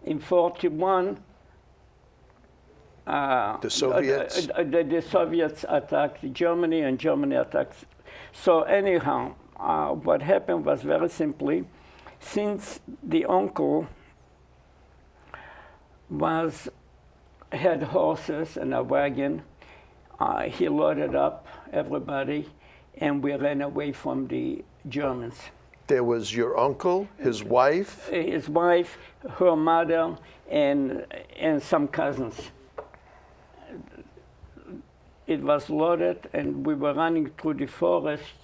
in 41, The Soviets? the Soviets attacked Germany, and Germany attacked. So anyhow, what happened was very simply, since the uncle had horses and a wagon, he loaded up everybody, and we ran away from the Germans. There was your uncle, his wife? His wife, her mother, and some cousins. It was loaded, and we were running through the forest.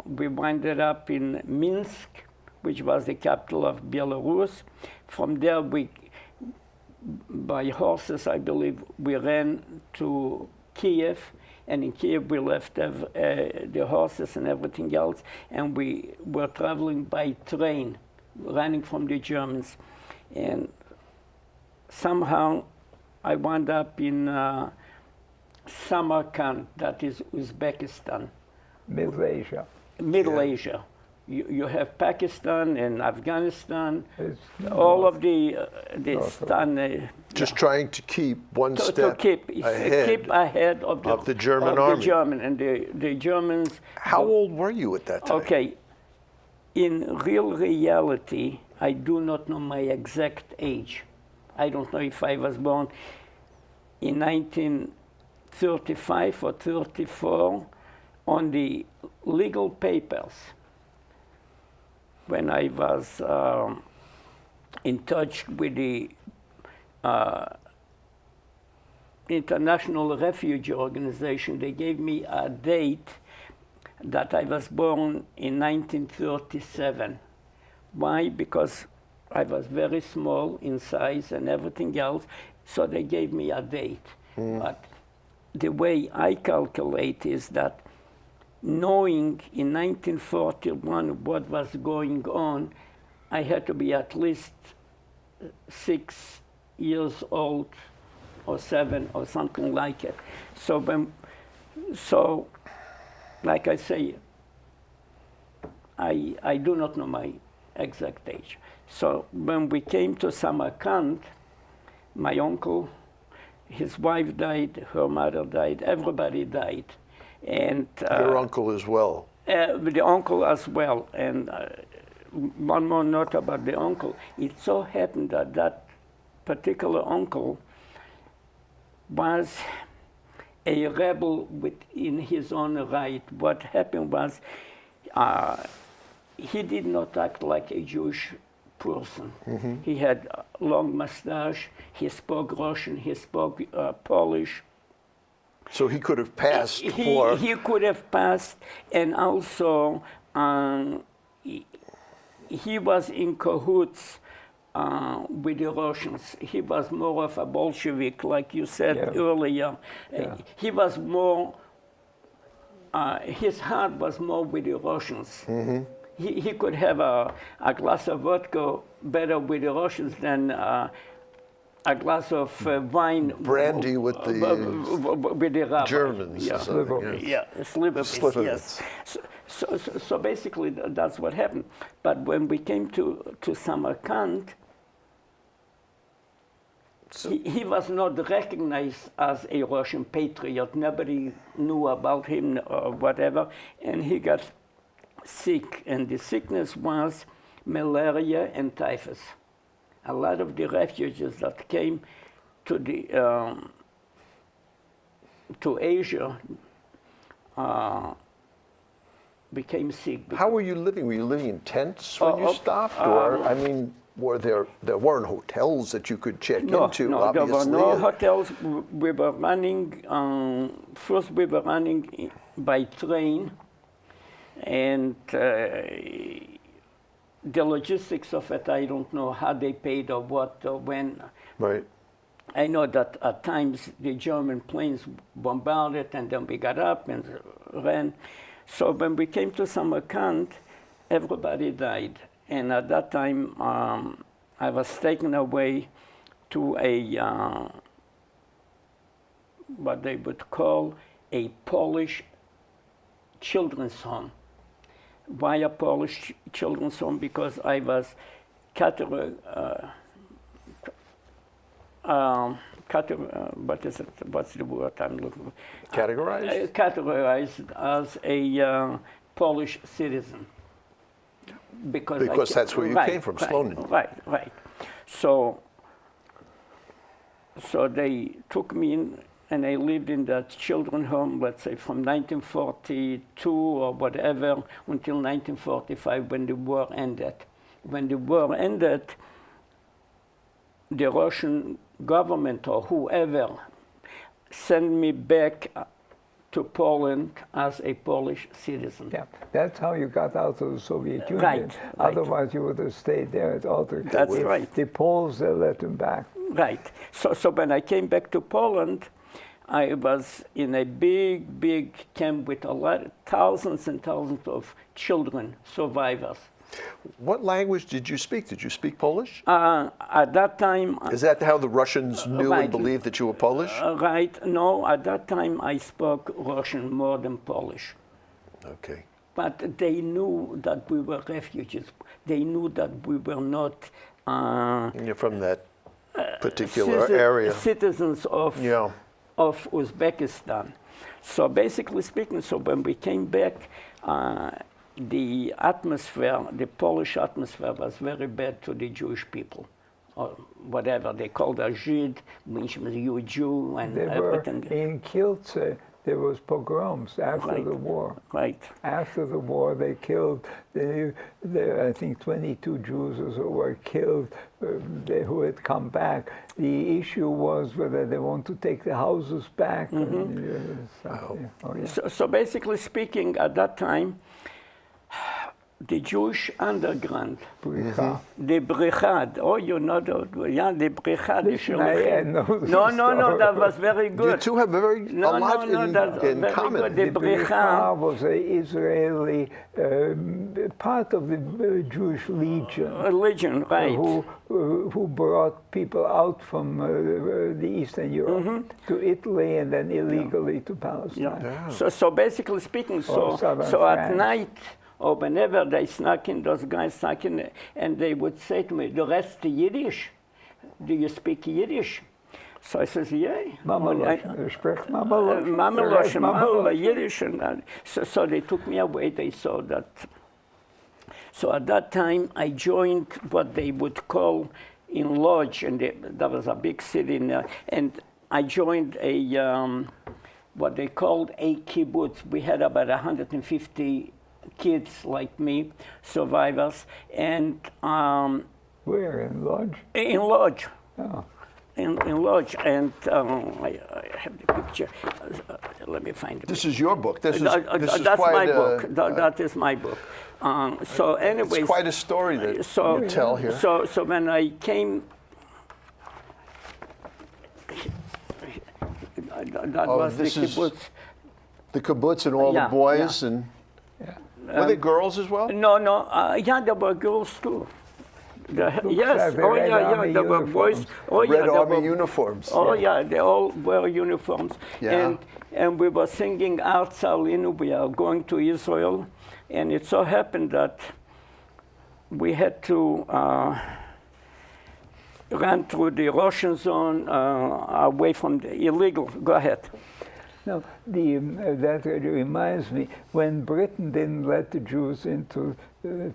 We winded up in Minsk, which was the capital of Belarus. From there, by horses, I believe, we ran to Kiev, and in Kiev we left the horses and everything else, and we were traveling by train, running from the Germans. And somehow I wound up in Samarkand, that is Uzbekistan. Middle Asia. Middle Asia. You have Pakistan and Afghanistan, It's all of the north of- Stan. Just trying to keep one To step keep ahead. ahead of the German of army. The German, and the Germans. How old were you at that time? Okay. In real reality, I do not know my exact age. I don't know if I was born in 1935 or 34. On the legal papers, when I was in touch with the International Refugee Organization, they gave me a date that I was born in 1937. Why? Because I was very small in size and everything else, so they gave me a date. But the way I calculate is that knowing in 1941 what was going on, I had to be at least 6 years old or 7 or something like it. So like I say, I do not know my exact age. So when we came to Samarkand, my uncle, his wife died, her mother died, everybody died. And Your uncle as well. the uncle as well. And one more note about the uncle. It so happened that that particular uncle was a rebel in his own right. What happened was he did not act like a Jewish person. He had a long mustache, he spoke Russian, he spoke Polish. So he could have passed for... He could have passed, and also he was in cahoots with the Russians. He was more of a Bolshevik, like you said earlier. He was more, his heart was more with the Russians. He could have a glass of vodka better with the Russians than a glass of wine. Brandy with the rabbi. Germans. Yeah, or something, Slivovitz, yes. So basically that's what happened. But when we came to Samarkand, he was not recognized as a Russian patriot. Nobody knew about him or whatever, and he got sick, and the sickness was malaria and typhus. A lot of the refugees that came to Asia became sick. How were you living? Were you living in tents when you stopped? Or, I mean, there weren't hotels that you could check into, no, obviously. there were no hotels. We were running, first we were running by train, and the logistics of it, I don't know how they paid or what or when. Right. I know that at times the German planes bombarded, and then we got up and ran. So when we came to Samarkand, everybody died. And at that time, I was taken away to a, what they would call a Polish children's home. Why a Polish children's home? Because I was what is it? What's the word I'm looking for? Categorized? Categorized as a Polish citizen. Because That's where you came from, Slonim. Right. So they took me in, and I lived in that children's home, let's say from 1942 or whatever until 1945 when the war ended. When the war ended, the Russian government or whoever sent me back to Poland as a Polish citizen. Yeah, that's how you got out of the Soviet Union. Right. Otherwise, you would have stayed there at Alter. That's right. The Poles, they let them back. Right. So when I came back to Poland, I was in a big camp with thousands and thousands of children, survivors. What language did you speak? Did you speak Polish? At that time, Is that how the Russians knew right. and believed that you were Polish? right? No, at that time I spoke Russian more than Polish. Okay. But they knew that we were refugees. They knew that we were not You're from that particular area. citizens of Yeah. of Uzbekistan. So basically speaking, so when we came back, the atmosphere, the Polish atmosphere was very bad to the Jewish people, or whatever they called us Žid, which means you Jew, and They were everything. in Kielce. There was pogroms after Right. the war. Right. After the war, they killed, I think 22 Jews or so were killed who had come back. The issue was whether they want to take the houses back. So basically speaking, at that time, the Jewish underground, the Brechad, oh, you know, the Brechad, the I know the No, story. that was very You good. two have a lot that's in very common. good. The The Brechah Brechad, was an Israeli part of the Jewish Legion. religion, right. Who brought people out from the Eastern Europe to Italy and then illegally to Palestine. Yeah. So basically speaking, southern so at France. night or whenever they snuck in, those guys snuck in, and they would say to me, "The rest Yiddish? Do you speak Yiddish?" So I says, "Yeah." Mama Loshen. Spricht Mama Loshen. Mama Loshen, Mama Mama Loshen. Yiddish, and so they took me away. They saw that. So at that time, I joined what they would call in Lodz, and that was a big city, and I joined what they called a kibbutz. We had about 150 kids like me, survivors, and Where? In Lodz? in Lodz. Oh. In Lodz, and I have the picture. Let me find it. This is your book. This is That's quite my book. That is my book. So, anyways, it's quite a story that you tell here. So when I came, that was the this is kibbutz. The kibbutz and all Yeah, the boys yeah. and were they girls as well? No, yeah, there were girls too. Yes, like the oh Red yeah, Army there were boys. uniforms. Oh yeah, Red there Army were, uniforms. Oh yeah, they all wear uniforms. Yeah. And we were singing Arza Alinu, we are going to Israel, and it so happened that we had to run through the Russian zone away from the illegal. Go ahead. No, that reminds me, when Britain didn't let the Jews into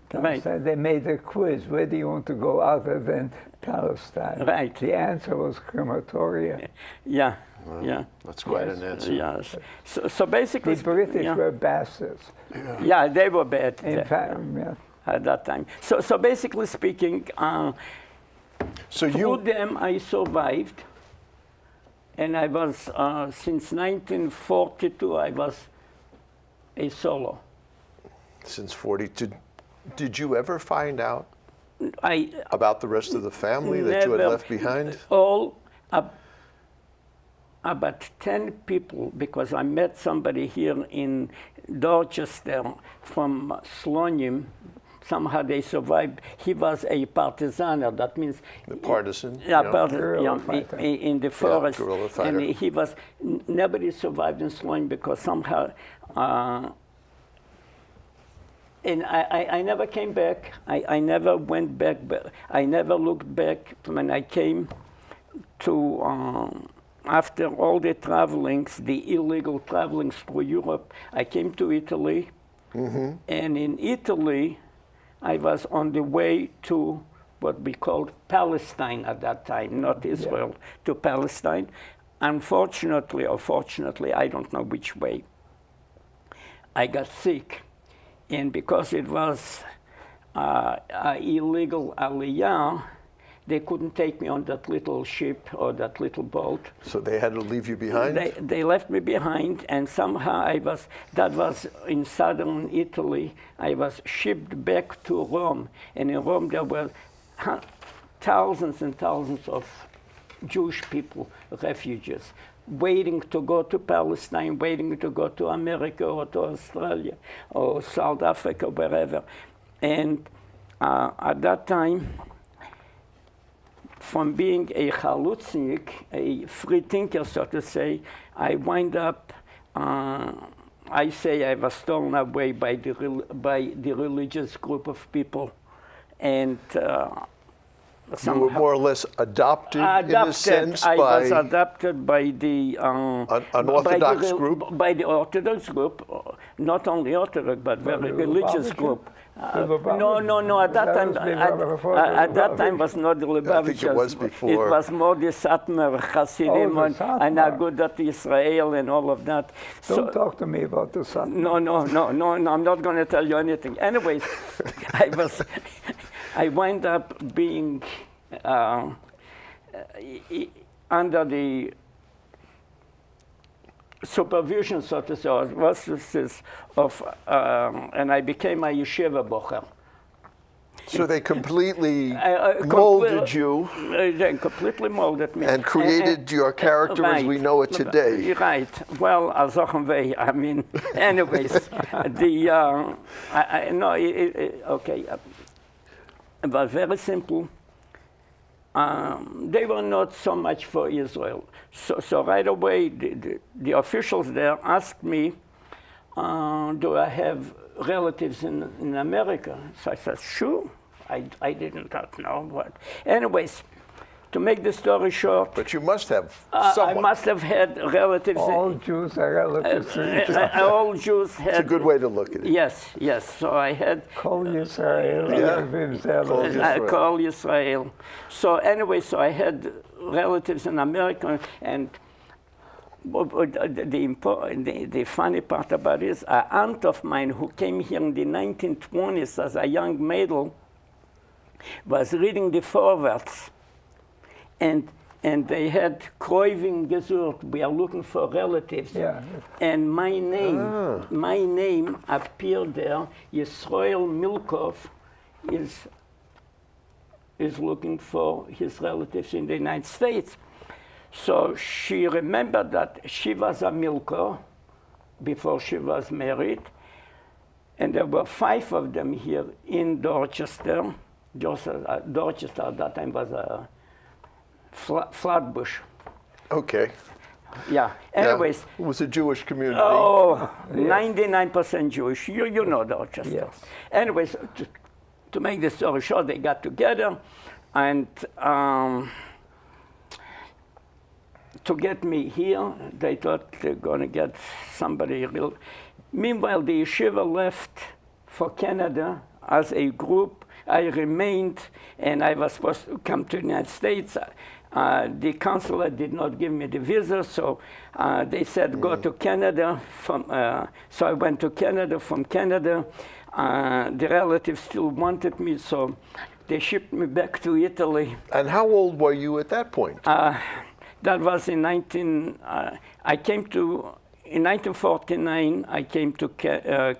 Palestine, they made a quiz. Where do you want to go other than Palestine? Right. The answer was crematoria. Yeah, yeah. That's quite an answer. Yes. So basically, The British yeah. were bastards. Yeah, they were bad In fact, yeah. at that time. So basically speaking, So through you them I survived, and I was since 1942 I was a solo. since 42. Did you ever find out I about the rest of the family that you had never- left behind? all about 10 people, because I met somebody here in Dorchester from Slonim. Somehow they survived. He was a partisaner. That means The partisan? Yeah, Guerrilla fighter. in the forest. guerrilla fighter. And he was, nobody survived in Slonim because somehow, and I never came back. I never went back. But I never looked back when I came. after all the travelings, the illegal travelings through Europe, I came to Italy. And in Italy, I was on the way to what we called Palestine at that time, not Israel, to Palestine. Unfortunately or fortunately, I don't know which way, I got sick. And because it was illegal aliyah, they couldn't take me on that little ship or that little boat. So they had to leave you behind? They left me behind, and somehow that was in southern Italy, I was shipped back to Rome. And in Rome there were thousands and thousands of Jewish people, refugees, waiting to go to Palestine, waiting to go to America or to Australia or South Africa, wherever. And at that time, from being a chalutznik, a free thinker, so to say, I wind up, I say I was stolen away by the religious group of people. And you were more or less adopted in a sense I by was adopted by the an Orthodox group? By the Orthodox group, not only Orthodox, but very religious group. No. At that time, at that time was not the Lubavitchers. I think it was before. It was more the Satmar, Hasidim, and Agudat Israel, and all of that. Don't talk to me about the Satmar. No. I'm not going to tell you anything. Anyways, I wind up being under the supervision, so to say, and I became a yeshiva bocher. So they completely molded you. They completely molded me. And created your character as we know it today. Right. Well, way. I mean, anyways, okay. It was very simple. They were not so much for Israel. So right away, the officials there asked me, do I have relatives in America? So I said, sure. I didn't know what. Anyways, to make the story short. But you must have I must have had relatives. All Jews are relatives. All Jews had. It's a good way to look at it. Yes. So I had. Kol Yisrael. Kol Yisrael. So anyway, so I had relatives in America, and the funny part about it is an aunt of mine who came here in the 1920s as a young maiden was reading the forewords. And they had Kreuven gesucht, we are looking for relatives. Yeah. And my name appeared there. Yisrael Milkov is looking for his relatives in the United States. So she remembered that she was a Milko before she was married. And there were 5 of them here in Dorchester. Dorchester at that time was a Flatbush. Okay. Yeah. Anyways. Yeah. It was a Jewish community. Oh, 99% Jewish. You know Dorchester. Yes. Anyways, to make the story short, they got together, and to get me here, they thought they're going to get somebody real. Meanwhile, the yeshiva left for Canada as a group. I remained, and I was supposed to come to the United States. The consulate did not give me the visa, so they said, go to Canada. So I went to Canada. From Canada, the relatives still wanted me, so they shipped me back to Italy. And how old were you at that point? That was in 1949, I came to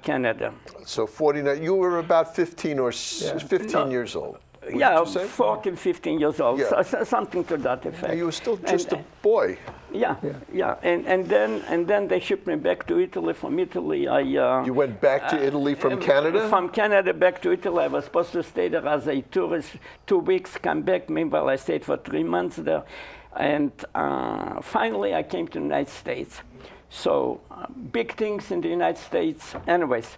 Canada. So 49, you were about 15 or 15 years old. Yeah, 14, 15 years old, Yeah. so something to that effect. And you were still just a boy. Yeah. And then they shipped me back to Italy. From Italy, You went back to Italy from Canada? From Canada back to Italy. I was supposed to stay there as a tourist, 2 weeks, come back. Meanwhile, I stayed for 3 months there. And finally, I came to the United States. So big things in the United States. Anyways,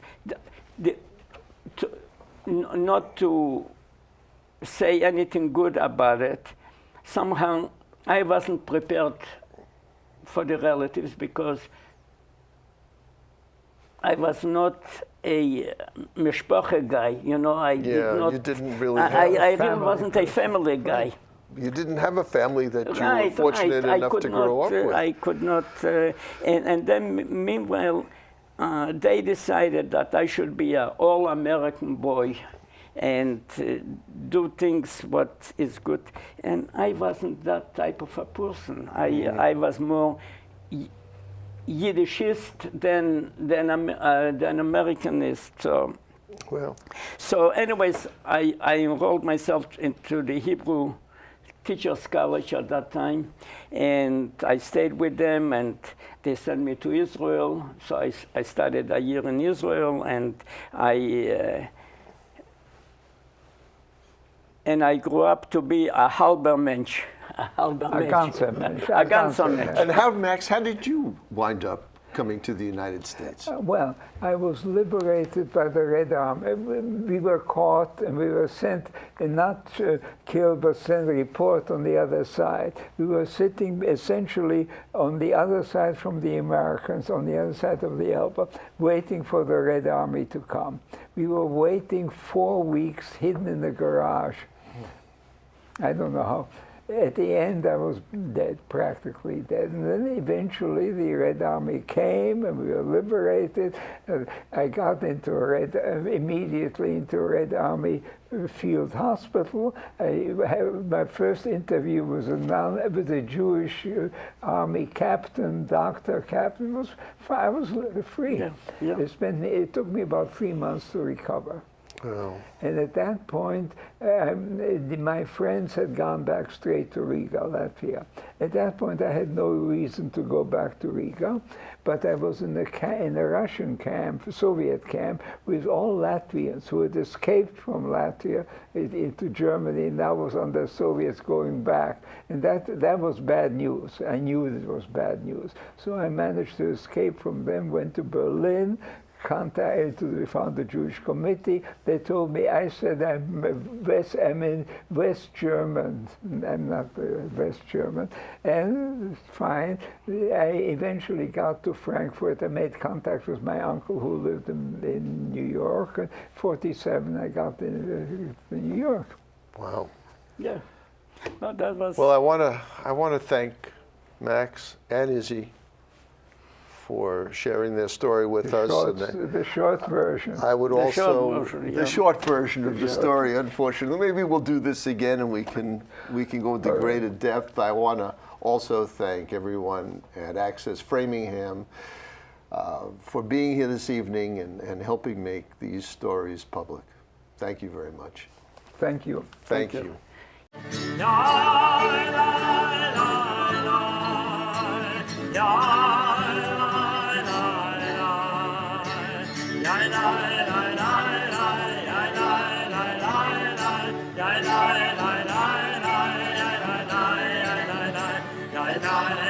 not to say anything good about it, somehow I wasn't prepared for the relatives because I was not a mishpacha guy, you know. I Yeah, did not, you didn't really I have really family wasn't a family guy. You didn't have a family that you were Right, fortunate right. enough to grow up with. I could not, and then meanwhile, they decided that I should be an all-American boy and do things what is good. And I wasn't that type of a person. I was more Yiddishist than Americanist. So anyways, I enrolled myself into the Hebrew Teachers College at that time, and I stayed with them, and they sent me to Israel. So I studied a year in Israel, and I grew up to be a halber mensch. A ganzer Mensch. A ganzer Mensch. And Max, how did you wind up coming to the United States? Well, I was liberated by the Red Army. We were caught and we were sent, and not killed, but sent a report on the other side. We were sitting essentially on the other side from the Americans, on the other side of the Elbe, waiting for the Red Army to come. We were waiting 4 weeks, hidden in the garage. I don't know how. At the end, I was dead, practically dead. And then eventually the Red Army came and we were liberated. I got into immediately into a Red Army field hospital. My first interview was with a Jewish Army captain, doctor captain. I was free. Yeah, yeah. It took me about 3 months to recover. Oh. And at that point, my friends had gone back straight to Riga, Latvia. At that point, I had no reason to go back to Riga, but I was in a Russian camp, Soviet camp, with all Latvians who had escaped from Latvia into Germany, and now was under Soviets going back. And that was bad news. I knew it was bad news. So I managed to escape from them, went to Berlin, contacted, found the Jewish committee. They told me, I said, I'm in West German. I'm not West German. And fine. I eventually got to Frankfurt. I made contact with my uncle who lived in New York. And 47, I got in New York. Wow. Yeah. No, that was. Well, I want to thank Max and Izzy for sharing their story with us. The short version. I would The short also version, the yeah. short version of the story. Unfortunately, maybe we'll do this again, and we can go into greater depth. I want to also thank everyone at Access Framingham for being here this evening and helping make these stories public. Thank you very much. Thank you. Thank you. Die, die,